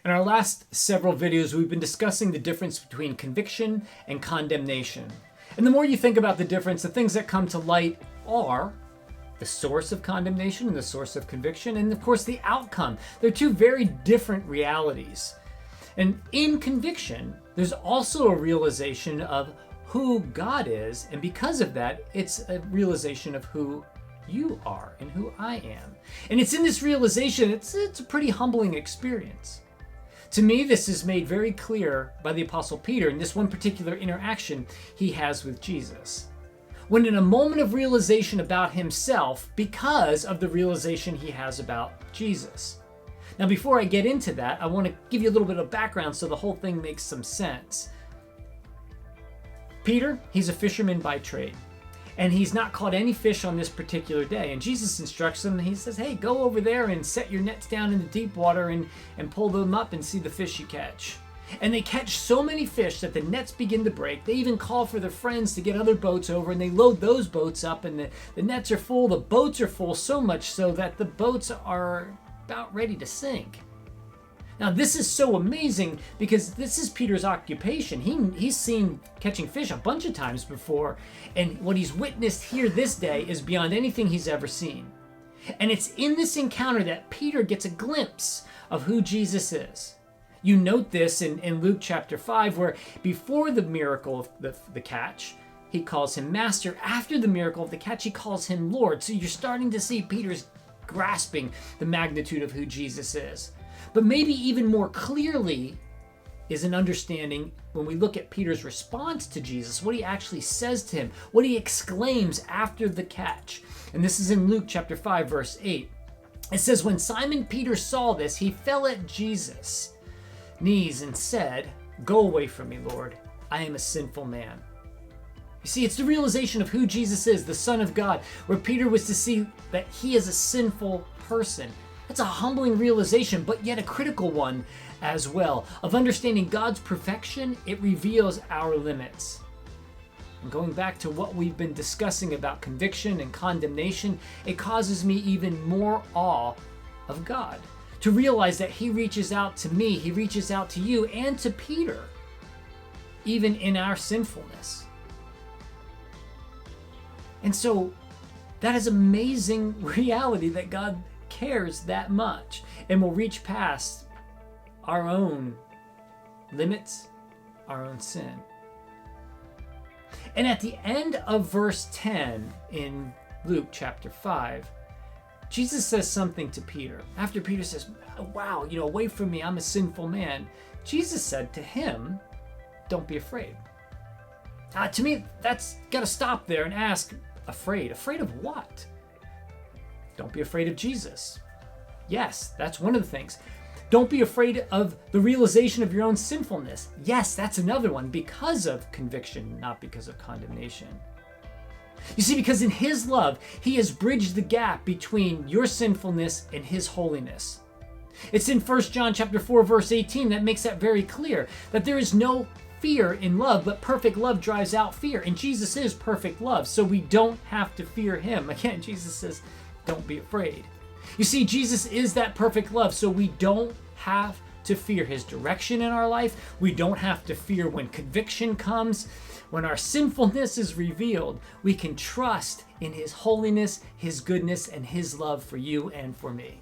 In our last several videos, we've been discussing the difference between conviction and condemnation. And the more you think about the difference, the things that come to light are the source of condemnation and the source of conviction, and of course the outcome. They're two very different realities. And in conviction, there's also a realization of who God is, and because of that, it's a realization of who you are and who I am. And it's in this realization, it's a pretty humbling experience. To me, this is made very clear by the Apostle Peter in this one particular interaction he has with Jesus. When in a moment of realization about himself, because of the realization he has about Jesus. Now, before I get into that, I want to give you a little bit of background so the whole thing makes some sense. Peter, he's a fisherman by trade. And he's not caught any fish on this particular day. And Jesus instructs him, he says, hey, go over there and set your nets down in the deep water and pull them up and see the fish you catch. And they catch so many fish that the nets begin to break. They even call for their friends to get other boats over, and they load those boats up, and the nets are full, the boats are full, so much so that the boats are about ready to sink. Now, this is so amazing because this is Peter's occupation. He's seen catching fish a bunch of times before, and what he's witnessed here this day is beyond anything he's ever seen. And it's in this encounter that Peter gets a glimpse of who Jesus is. You note this in Luke chapter 5, where before the miracle of the catch, he calls him Master. After the miracle of the catch, he calls him Lord. So you're starting to see Peter's grasping the magnitude of who Jesus is. But maybe even more clearly is an understanding when we look at Peter's response to Jesus, what he actually says to him, what he exclaims after the catch. And this is in Luke chapter 5, verse 8. It says, when Simon Peter saw this, he fell at Jesus' knees and said, go away from me, Lord, I am a sinful man. You see, it's the realization of who Jesus is, the Son of God, where Peter was to see that he is a sinful person. That's a humbling realization, but yet a critical one as well. Of understanding God's perfection, it reveals our limits. And going back to what we've been discussing about conviction and condemnation, it causes me even more awe of God. To realize that he reaches out to me, he reaches out to you and to Peter, even in our sinfulness. And so that is amazing reality that God cares that much and will reach past our own limits, our own sin. And at the end of verse 10 in Luke chapter 5, Jesus says something to Peter. After Peter says, wow, away from me, I'm a sinful man. Jesus said to him, don't be afraid. To me, that's got to stop there and ask, afraid? Afraid of what? Don't be afraid of Jesus. Yes, that's one of the things. Don't be afraid of the realization of your own sinfulness. Yes, that's another one, because of conviction, not because of condemnation. You see, because in his love, he has bridged the gap between your sinfulness and his holiness. It's in 1 John chapter 4, verse 18 that makes that very clear, that there is no fear in love, but perfect love drives out fear. And Jesus is perfect love, so we don't have to fear him. Again, Jesus says, don't be afraid. You see, Jesus is that perfect love, so we don't have to fear his direction in our life. We don't have to fear when conviction comes. When our sinfulness is revealed, we can trust in his holiness, his goodness, and his love for you and for me.